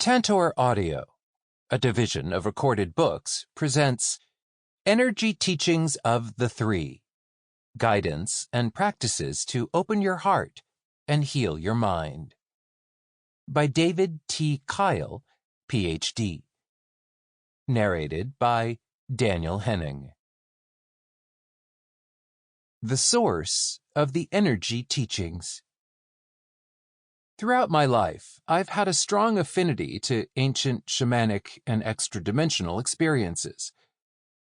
Tantor Audio, a division of Recorded Books, presents Energy Teachings of the Three, Guidance and Practices to Open Your Heart and Heal Your Mind, by David T. Kyle, Ph.D. Narrated by Daniel Henning. The Source of the Energy Teachings. Throughout my life, I've had a strong affinity to ancient shamanic and extra-dimensional experiences.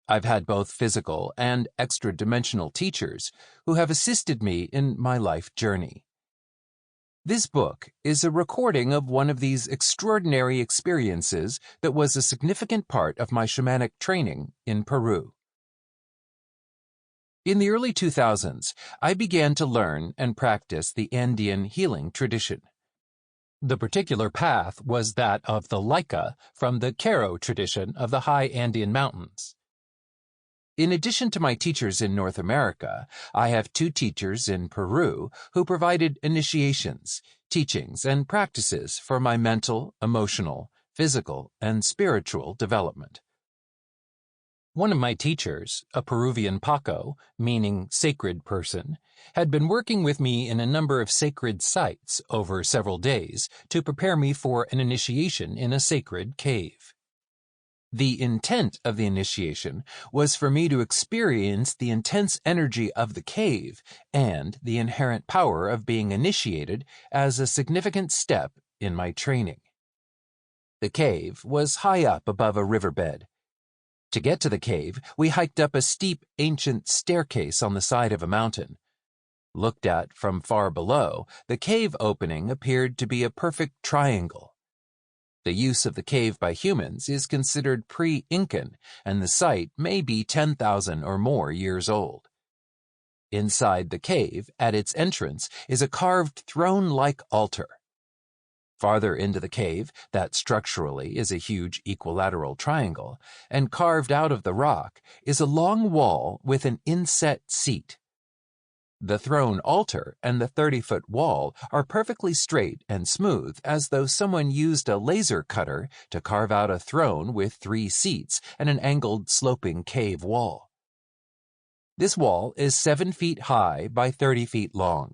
I've had both physical and extra-dimensional teachers who have assisted me in my life journey. This book is a recording of one of these extraordinary experiences that was a significant part of my shamanic training in Peru. In the early 2000s, I began to learn and practice the Andean healing tradition. The particular path was that of the Laika from the Q'ero tradition of the high Andean mountains. In addition to my teachers in North America, I have two teachers in Peru who provided initiations, teachings, and practices for my mental, emotional, physical, and spiritual development. One of my teachers, a Peruvian Paco, meaning sacred person, had been working with me in a number of sacred sites over several days to prepare me for an initiation in a sacred cave. The intent of the initiation was for me to experience the intense energy of the cave and the inherent power of being initiated as a significant step in my training. The cave was high up above a riverbed. To get to the cave, we hiked up a steep, ancient staircase on the side of a mountain. Looked at from far below, the cave opening appeared to be a perfect triangle. The use of the cave by humans is considered pre-Incan, and the site may be 10,000 or more years old. Inside the cave, at its entrance, is a carved throne-like altar. Farther into the cave, that structurally is a huge equilateral triangle, and carved out of the rock is a long wall with an inset seat. The throne altar and the 30-foot wall are perfectly straight and smooth, as though someone used a laser cutter to carve out a throne with 3 seats and an angled sloping cave wall. This wall is 7 feet high by 30 feet long.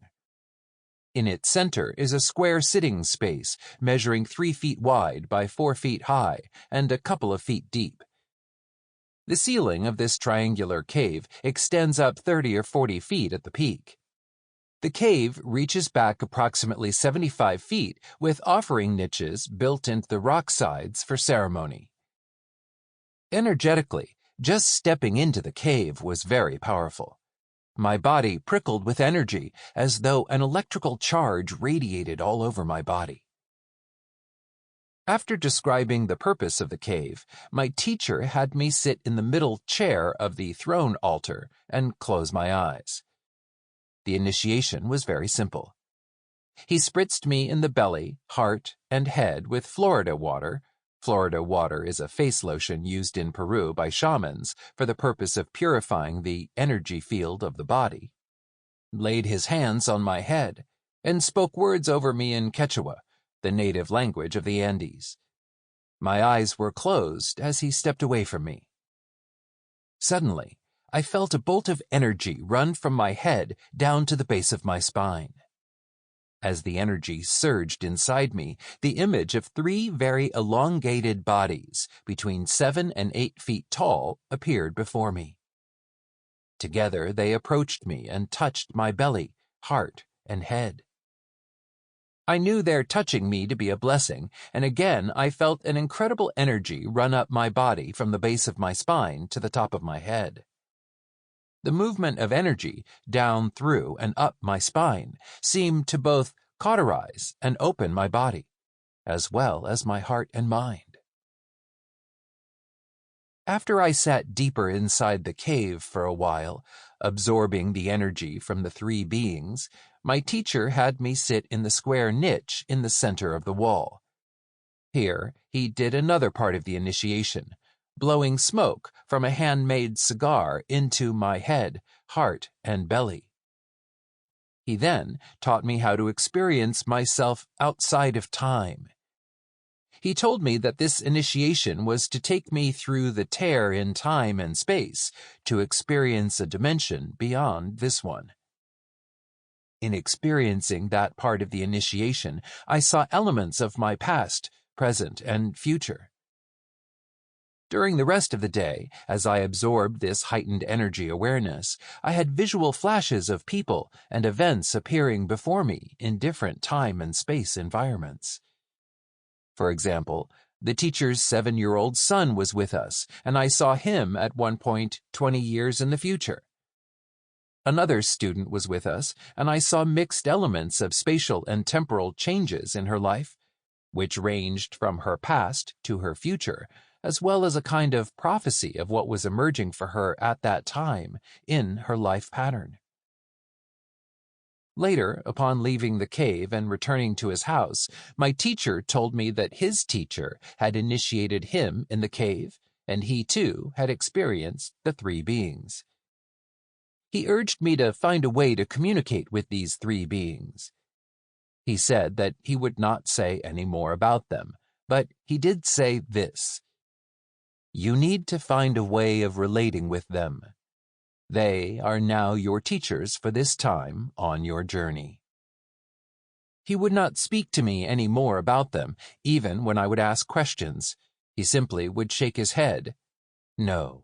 In its center is a square sitting space measuring 3 feet wide by 4 feet high and a couple of feet deep. The ceiling of this triangular cave extends up 30 or 40 feet at the peak. The cave reaches back approximately 75 feet with offering niches built into the rock sides for ceremony. Energetically, just stepping into the cave was very powerful. My body prickled with energy, as though an electrical charge radiated all over my body. After describing the purpose of the cave, my teacher had me sit in the middle chair of the throne altar and close my eyes. The initiation was very simple. He spritzed me in the belly, heart, and head with Florida water. Florida water is a face lotion used in Peru by shamans for the purpose of purifying the energy field of the body, laid his hands on my head, and spoke words over me in Quechua, the native language of the Andes. My eyes were closed as he stepped away from me. Suddenly, I felt a bolt of energy run from my head down to the base of my spine. As the energy surged inside me, the image of 3 very elongated bodies, between 7 and 8 feet tall, appeared before me. Together they approached me and touched my belly, heart, and head. I knew their touching me to be a blessing, and again I felt an incredible energy run up my body from the base of my spine to the top of my head. The movement of energy down through and up my spine seemed to both cauterize and open my body, as well as my heart and mind. After I sat deeper inside the cave for a while, absorbing the energy from the 3 beings, my teacher had me sit in the square niche in the center of the wall. Here he did another part of the initiation, blowing smoke from a handmade cigar into my head, heart, and belly. He then taught me how to experience myself outside of time. He told me that this initiation was to take me through the tear in time and space to experience a dimension beyond this one. In experiencing that part of the initiation, I saw elements of my past, present, and future. During the rest of the day, as I absorbed this heightened energy awareness, I had visual flashes of people and events appearing before me in different time and space environments. For example, the teacher's 7-year-old son was with us, and I saw him at one point 20 years in the future. Another student was with us, and I saw mixed elements of spatial and temporal changes in her life, which ranged from her past to her future, as well as a kind of prophecy of what was emerging for her at that time in her life pattern. Later, upon leaving the cave and returning to his house, my teacher told me that his teacher had initiated him in the cave, and he too had experienced the three beings. He urged me to find a way to communicate with these three beings. He said that he would not say any more about them, but he did say this: "You need to find a way of relating with them. They are now your teachers for this time on your journey." He would not speak to me any more about them, even when I would ask questions. He simply would shake his head. No.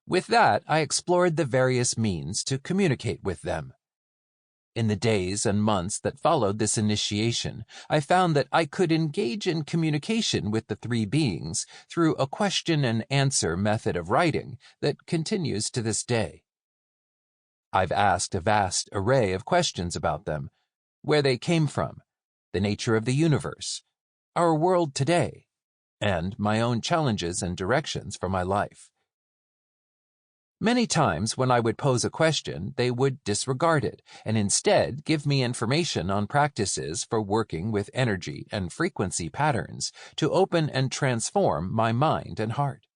With that, I explored the various means to communicate with them. In the days and months that followed this initiation, I found that I could engage in communication with the three beings through a question-and-answer method of writing that continues to this day. I've asked a vast array of questions about them: where they came from, the nature of the universe, our world today, and my own challenges and directions for my life. Many times when I would pose a question, they would disregard it and instead give me information on practices for working with energy and frequency patterns to open and transform my mind and heart.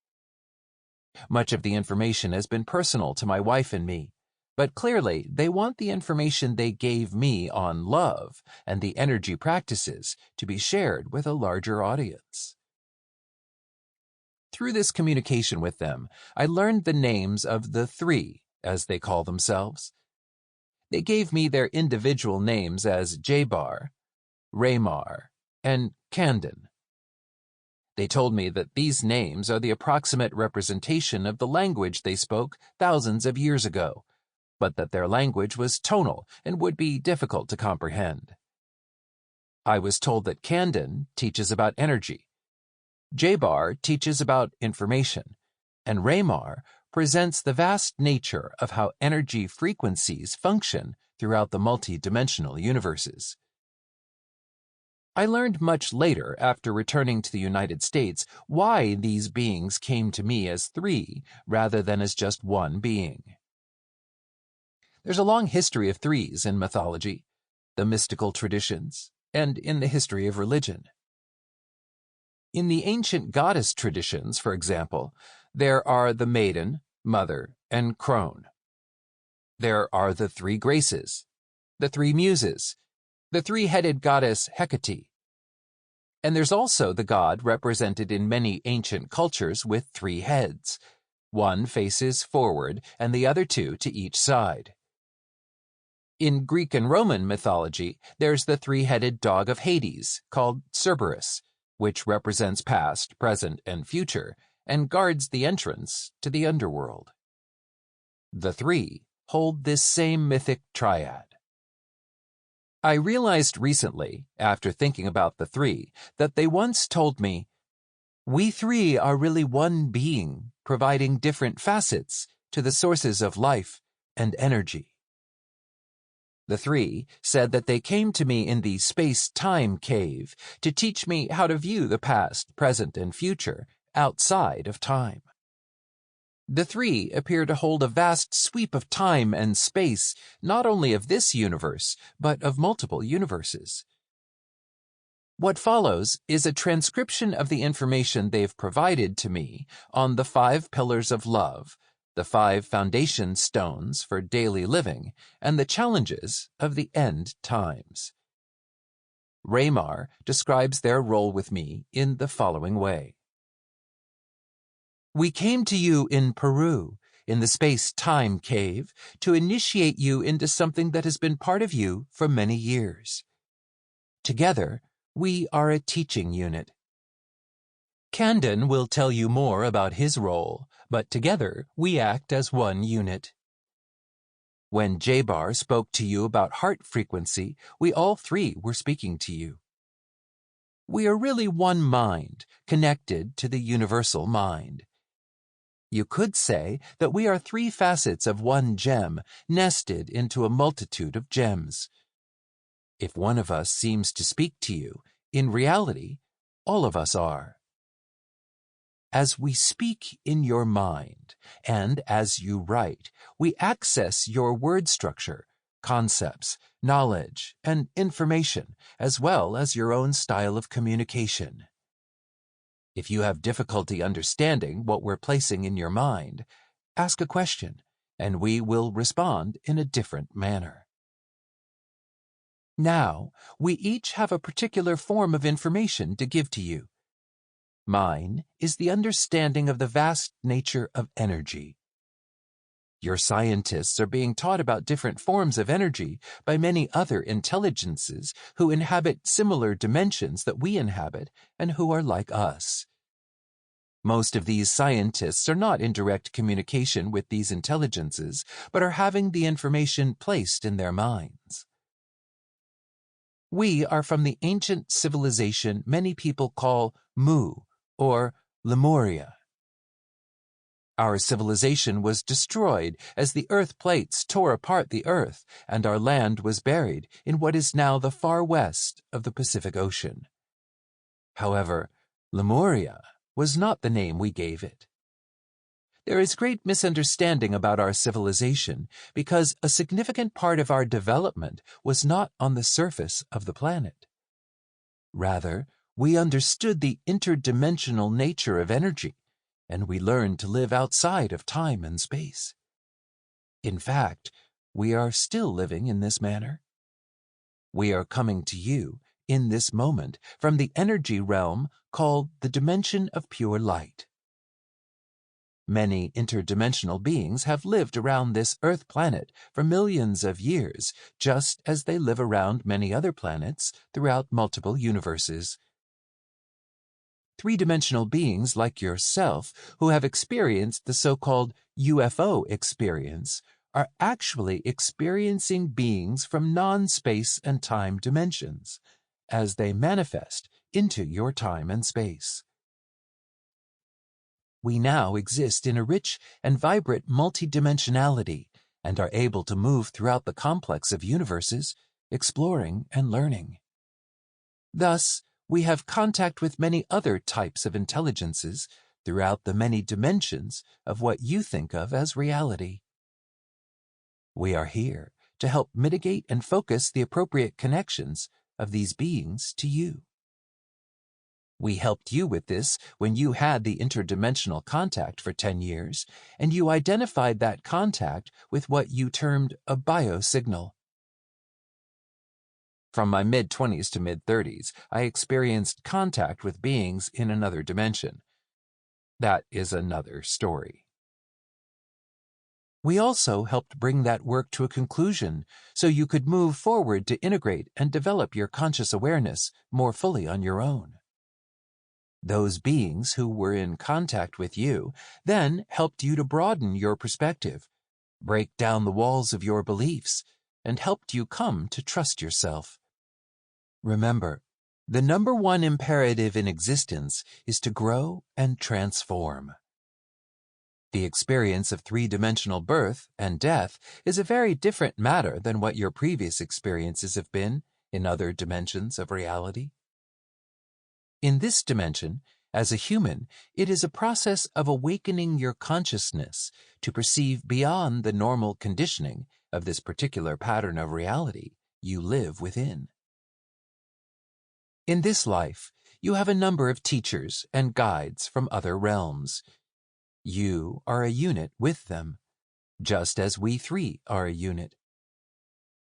Much of the information has been personal to my wife and me, but clearly they want the information they gave me on love and the energy practices to be shared with a larger audience. Through this communication with them, I learned the names of the three, as they call themselves. They gave me their individual names as Jabar, Raymar, and Kandon. They told me that these names are the approximate representation of the language they spoke thousands of years ago, but that their language was tonal and would be difficult to comprehend. I was told that Kandon teaches about energy, Jabar teaches about information, and Raymar presents the vast nature of how energy frequencies function throughout the multi-dimensional universes. I learned much later, after returning to the United States, why these beings came to me as three rather than as just one being. There's a long history of threes in mythology, the mystical traditions, and in the history of religion. In the ancient goddess traditions, for example, there are the maiden, mother, and crone. There are the three graces, the three muses, the three-headed goddess Hecate. And there's also the god represented in many ancient cultures with three heads. One faces forward and the other two to each side. In Greek and Roman mythology, there's the three-headed dog of Hades, called Cerberus, which represents past, present, and future, and guards the entrance to the underworld. The three hold this same mythic triad. I realized recently, after thinking about the three, that they once told me, "We three are really one being, providing different facets to the sources of life and energy." The three said that they came to me in the space-time cave to teach me how to view the past, present, and future outside of time. The three appear to hold a vast sweep of time and space, not only of this universe, but of multiple universes. What follows is a transcription of the information they've provided to me on the 5 pillars of love, the 5 foundation stones for daily living, and the challenges of the end times. Raymar describes their role with me in the following way. We came to you in Peru, in the space-time cave, to initiate you into something that has been part of you for many years. Together, we are a teaching unit. Candon will tell you more about his role, but together we act as one unit. When Jbar spoke to you about heart frequency, we all three were speaking to you. We are really one mind, connected to the universal mind. You could say that we are three facets of one gem, nested into a multitude of gems. If one of us seems to speak to you, in reality, all of us are. As we speak in your mind, and as you write, we access your word structure, concepts, knowledge, and information, as well as your own style of communication. If you have difficulty understanding what we're placing in your mind, ask a question, and we will respond in a different manner. Now, we each have a particular form of information to give to you. Mine is the understanding of the vast nature of energy. Your scientists are being taught about different forms of energy by many other intelligences who inhabit similar dimensions that we inhabit and who are like us. Most of these scientists are not in direct communication with these intelligences, but are having the information placed in their minds. We are from the ancient civilization many people call Mu, or Lemuria. Our civilization was destroyed as the earth plates tore apart the earth, and our land was buried in what is now the far west of the Pacific Ocean. However, Lemuria was not the name we gave it. There is great misunderstanding about our civilization because a significant part of our development was not on the surface of the planet. Rather, we understood the interdimensional nature of energy, and we learned to live outside of time and space. In fact, we are still living in this manner. We are coming to you, in this moment, from the energy realm called the dimension of pure light. Many interdimensional beings have lived around this Earth planet for millions of years, just as they live around many other planets throughout multiple universes. Three-dimensional beings like yourself, who have experienced the so-called UFO experience, are actually experiencing beings from non-space and time dimensions, as they manifest into your time and space. We now exist in a rich and vibrant multidimensionality and are able to move throughout the complex of universes, exploring and learning. Thus, we have contact with many other types of intelligences throughout the many dimensions of what you think of as reality. We are here to help mitigate and focus the appropriate connections of these beings to you. We helped you with this when you had the interdimensional contact for 10 years, and you identified that contact with what you termed a biosignal. From my mid-20s to mid-30s, I experienced contact with beings in another dimension. That is another story. We also helped bring that work to a conclusion so you could move forward to integrate and develop your conscious awareness more fully on your own. Those beings who were in contact with you then helped you to broaden your perspective, break down the walls of your beliefs, and helped you come to trust yourself. Remember, the number one imperative in existence is to grow and transform. The experience of three-dimensional birth and death is a very different matter than what your previous experiences have been in other dimensions of reality. In this dimension, as a human, it is a process of awakening your consciousness to perceive beyond the normal conditioning of this particular pattern of reality you live within. In this life, you have a number of teachers and guides from other realms. You are a unit with them, just as we three are a unit.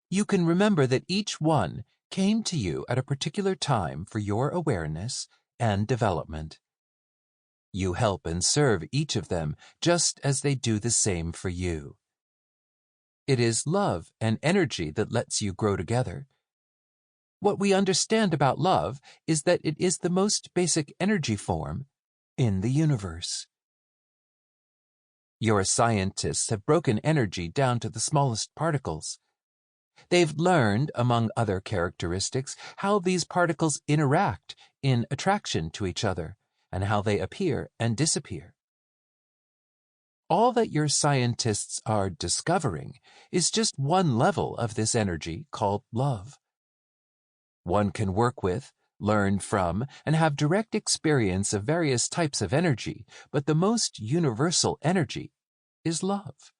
You can remember that each one came to you at a particular time for your awareness and development. You help and serve each of them just as they do the same for you. It is love and energy that lets you grow together. What we understand about love is that it is the most basic energy form in the universe. Your scientists have broken energy down to the smallest particles. They've learned, among other characteristics, how these particles interact in attraction to each other and how they appear and disappear. All that your scientists are discovering is just one level of this energy called love. One can work with, learn from, and have direct experience of various types of energy, but the most universal energy is love.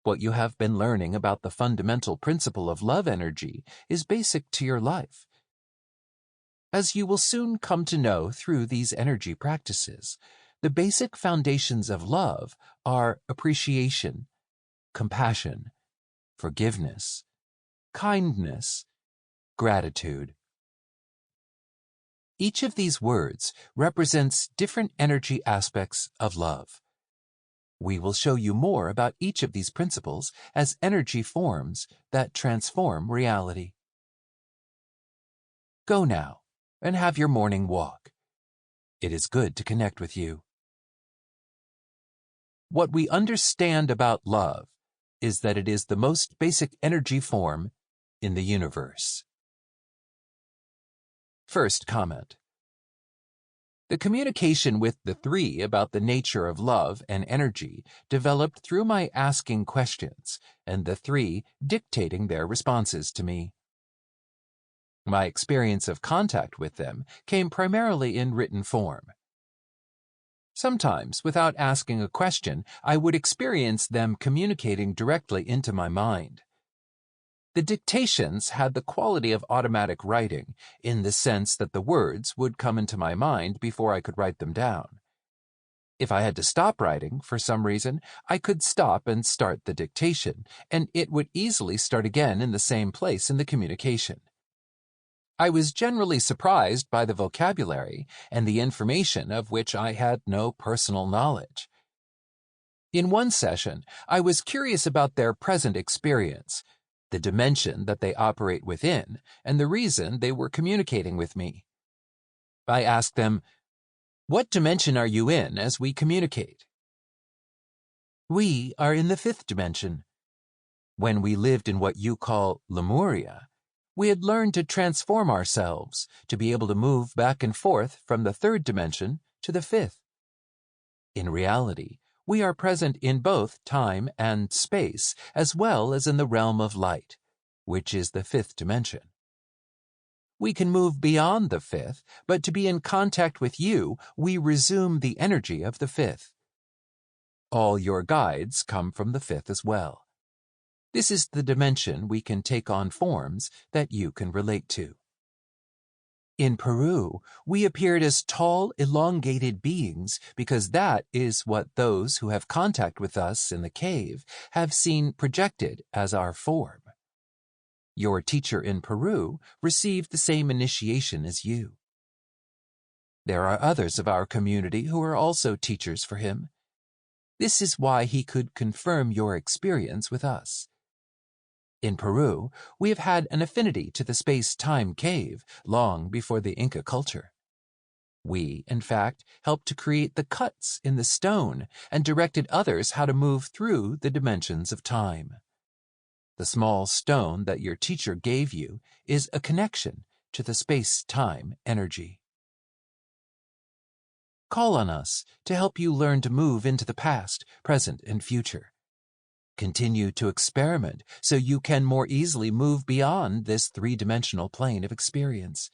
What you have been learning about the fundamental principle of love energy is basic to your life. As you will soon come to know through these energy practices, the basic foundations of love are appreciation, compassion, forgiveness, kindness, gratitude. Each of these words represents different energy aspects of love. We will show you more about each of these principles as energy forms that transform reality. Go now and have your morning walk. It is good to connect with you. What we understand about love is that it is the most basic energy form in the universe. First comment. The communication with the three about the nature of love and energy developed through my asking questions and the three dictating their responses to me. My experience of contact with them came primarily in written form. Sometimes, without asking a question, I would experience them communicating directly into my mind. The dictations had the quality of automatic writing, in the sense that the words would come into my mind before I could write them down. If I had to stop writing for some reason, I could stop and start the dictation, and it would easily start again in the same place in the communication. I was generally surprised by the vocabulary and the information of which I had no personal knowledge. In one session, I was curious about their present experience, the dimension that they operate within, and the reason they were communicating with me. I asked them, "What dimension are you in as we communicate?" "We are in the fifth dimension. When we lived in what you call Lemuria, we had learned to transform ourselves to be able to move back and forth from the third dimension to the fifth. In reality, we are present in both time and space, as well as in the realm of light, which is the fifth dimension. We can move beyond the fifth, but to be in contact with you, we resume the energy of the fifth. All your guides come from the fifth as well. This is the dimension we can take on forms that you can relate to. In Peru, we appeared as tall, elongated beings because that is what those who have contact with us in the cave have seen projected as our form. Your teacher in Peru received the same initiation as you. There are others of our community who are also teachers for him. This is why he could confirm your experience with us. In Peru, we have had an affinity to the space-time cave long before the Inca culture. We, in fact, helped to create the cuts in the stone and directed others how to move through the dimensions of time. The small stone that your teacher gave you is a connection to the space-time energy. Call on us to help you learn to move into the past, present, and future. Continue to experiment so you can more easily move beyond this three-dimensional plane of experience.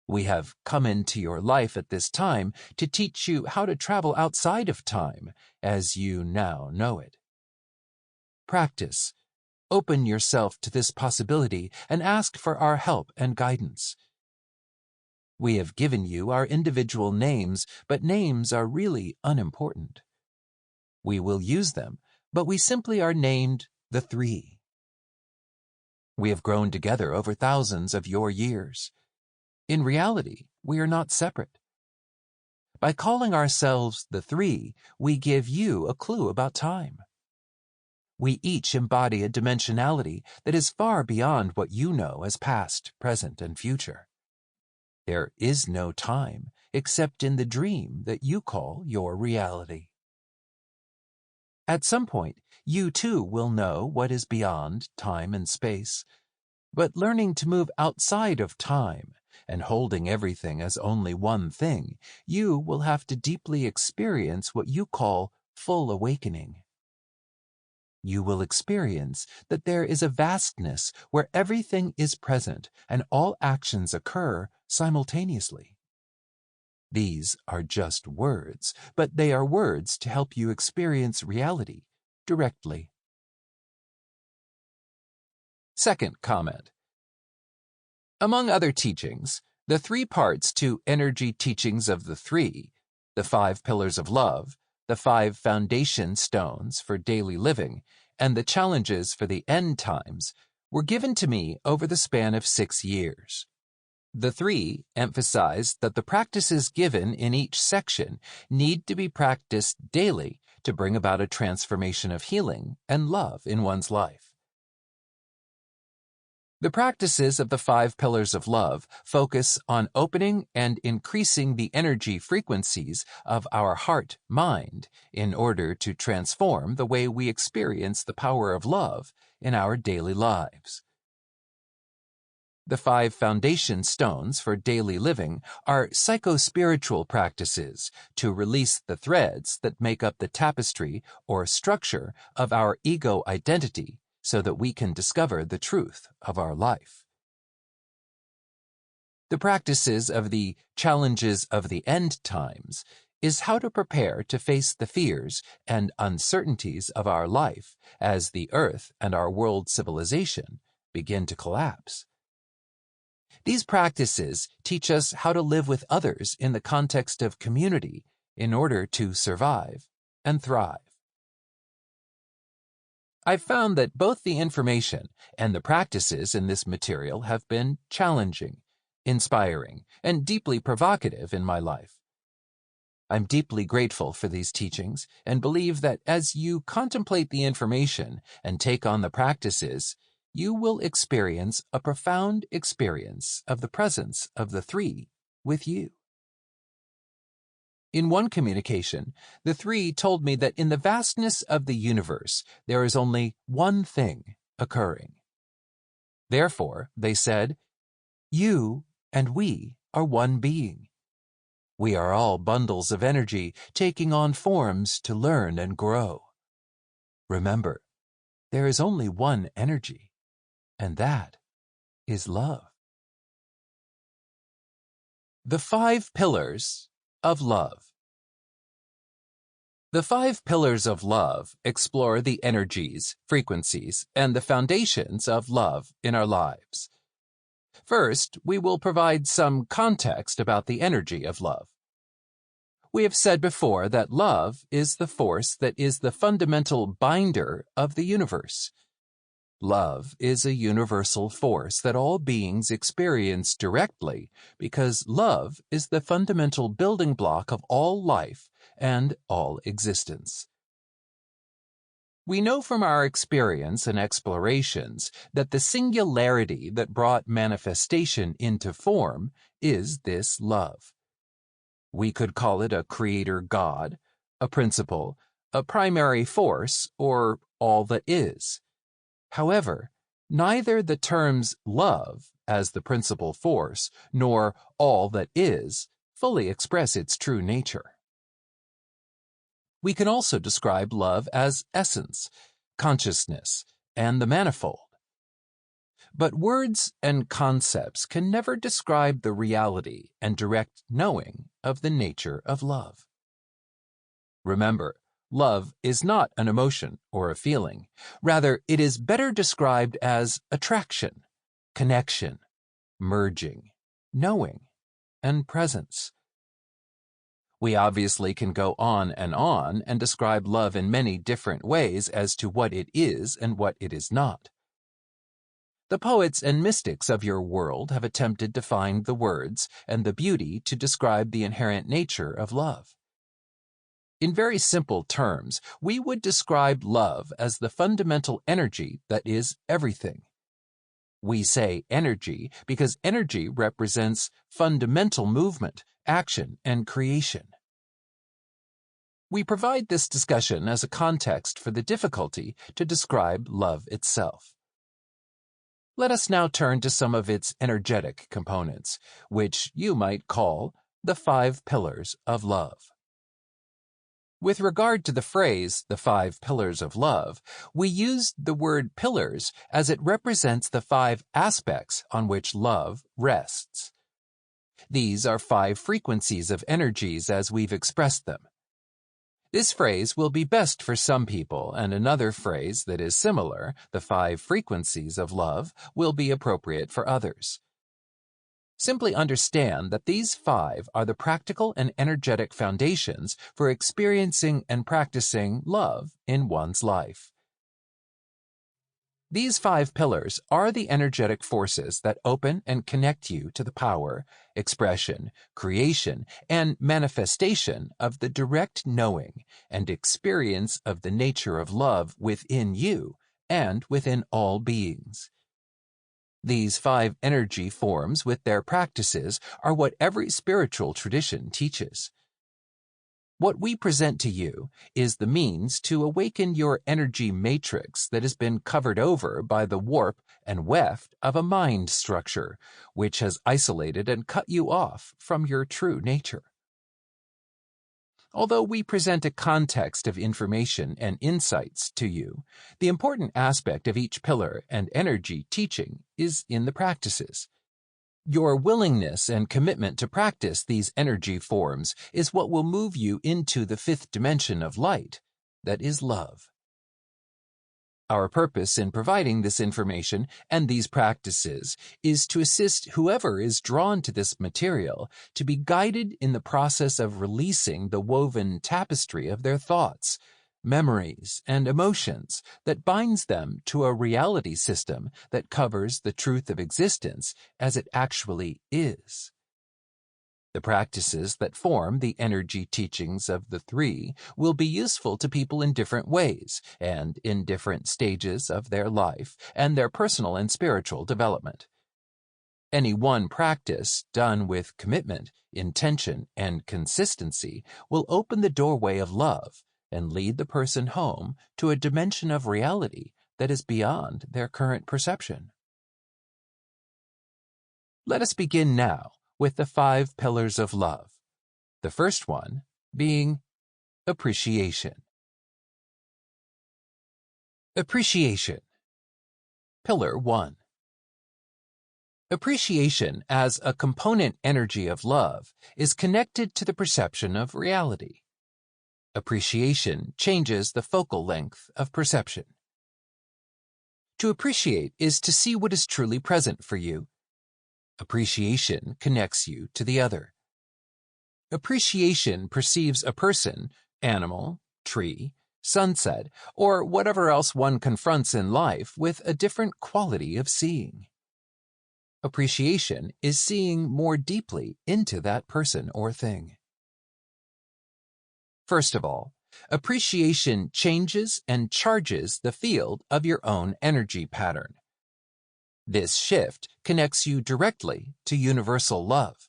We have come into your life at this time to teach you how to travel outside of time as you now know it. Practice. Open yourself to this possibility and ask for our help and guidance. We have given you our individual names, but names are really unimportant. We will use them, but we simply are named the three. We have grown together over thousands of your years. In reality, we are not separate. By calling ourselves the three, we give you a clue about time. We each embody a dimensionality that is far beyond what you know as past, present, and future. There is no time except in the dream that you call your reality. At some point, you too will know what is beyond time and space, but learning to move outside of time and holding everything as only one thing, you will have to deeply experience what you call full awakening. You will experience that there is a vastness where everything is present and all actions occur simultaneously. These are just words, but they are words to help you experience reality directly. Second comment. Among other teachings, the 3 parts to energy teachings of the 3, the 5 pillars of love, the 5 foundation stones for daily living, and the challenges for the end times, were given to me over the span of 6 years. The 3 emphasize that the practices given in each section need to be practiced daily to bring about a transformation of healing and love in one's life. The practices of the 5 pillars of love focus on opening and increasing the energy frequencies of our heart-mind in order to transform the way we experience the power of love in our daily lives. The 5 foundation stones for daily living are psycho-spiritual practices to release the threads that make up the tapestry or structure of our ego identity so that we can discover the truth of our life. The practices of the challenges of the end times is how to prepare to face the fears and uncertainties of our life as the earth and our world civilization begin to collapse. These practices teach us how to live with others in the context of community in order to survive and thrive. I've found that both the information and the practices in this material have been challenging, inspiring, and deeply provocative in my life. I'm deeply grateful for these teachings and believe that as you contemplate the information and take on the practices, you will experience a profound experience of the presence of the 3 with you. In one communication, the 3 told me that in the vastness of the universe, there is only one thing occurring. Therefore, they said, you and we are one being. We are all bundles of energy taking on forms to learn and grow. Remember, there is only one energy, and that is love. The 5 pillars of love. The 5 pillars of love explore the energies, frequencies, and the foundations of love in our lives. First, we will provide some context about the energy of love. We have said before that love is the force that is the fundamental binder of the universe. Love is a universal force that all beings experience directly because love is the fundamental building block of all life and all existence. We know from our experience and explorations that the singularity that brought manifestation into form is this love. We could call it a creator God, a principle, a primary force, or all that is. However, neither the terms love as the principal force nor all that is fully express its true nature. We can also describe love as essence, consciousness, and the manifold. But words and concepts can never describe the reality and direct knowing of the nature of love. Remember, love is not an emotion or a feeling. Rather, it is better described as attraction, connection, merging, knowing, and presence. We obviously can go on and describe love in many different ways as to what it is and what it is not. The poets and mystics of your world have attempted to find the words and the beauty to describe the inherent nature of love. In very simple terms, we would describe love as the fundamental energy that is everything. We say energy because energy represents fundamental movement, action, and creation. We provide this discussion as a context for the difficulty to describe love itself. Let us now turn to some of its energetic components, which you might call the 5 pillars of love. With regard to the phrase, the 5 pillars of love, we used the word pillars as it represents the 5 aspects on which love rests. These are 5 frequencies of energies as we've expressed them. This phrase will be best for some people, and another phrase that is similar, the 5 frequencies of love, will be appropriate for others. Simply understand that these 5 are the practical and energetic foundations for experiencing and practicing love in one's life. These 5 pillars are the energetic forces that open and connect you to the power, expression, creation, and manifestation of the direct knowing and experience of the nature of love within you and within all beings. These 5 energy forms with their practices are what every spiritual tradition teaches. What we present to you is the means to awaken your energy matrix that has been covered over by the warp and weft of a mind structure, which has isolated and cut you off from your true nature. Although we present a context of information and insights to you, the important aspect of each pillar and energy teaching is in the practices. Your willingness and commitment to practice these energy forms is what will move you into the 5th dimension of light, that is love. Our purpose in providing this information and these practices is to assist whoever is drawn to this material to be guided in the process of releasing the woven tapestry of their thoughts, memories, and emotions that binds them to a reality system that covers the truth of existence as it actually is. The practices that form the energy teachings of the 3 will be useful to people in different ways and in different stages of their life and their personal and spiritual development. Any one practice done with commitment, intention, and consistency will open the doorway of love and lead the person home to a dimension of reality that is beyond their current perception. Let us begin now with the 5 pillars of love, the first one being appreciation. Appreciation. Pillar 1. Appreciation as a component energy of love is connected to the perception of reality. Appreciation changes the focal length of perception. To appreciate is to see what is truly present for you. Appreciation connects you to the other. Appreciation perceives a person, animal, tree, sunset, or whatever else one confronts in life with a different quality of seeing. Appreciation is seeing more deeply into that person or thing. First of all, appreciation changes and charges the field of your own energy pattern. This shift connects you directly to universal love.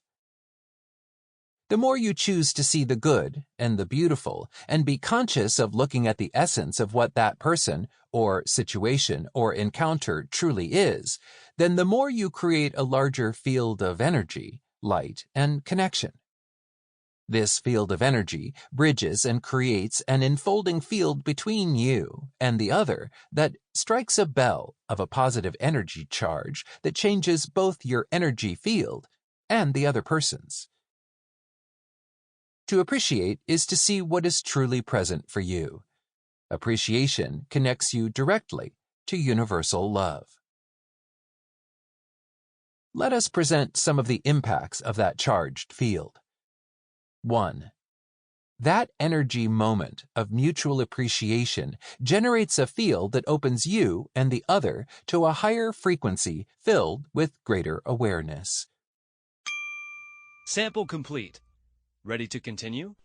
The more you choose to see the good and the beautiful and be conscious of looking at the essence of what that person or situation or encounter truly is, then the more you create a larger field of energy, light, and connection. This field of energy bridges and creates an enfolding field between you and the other that strikes a bell of a positive energy charge that changes both your energy field and the other person's. To appreciate is to see what is truly present for you. Appreciation connects you directly to universal love. Let us present some of the impacts of that charged field. 1. That energy moment of mutual appreciation generates a field that opens you and the other to a higher frequency filled with greater awareness. Sample complete. Ready to continue?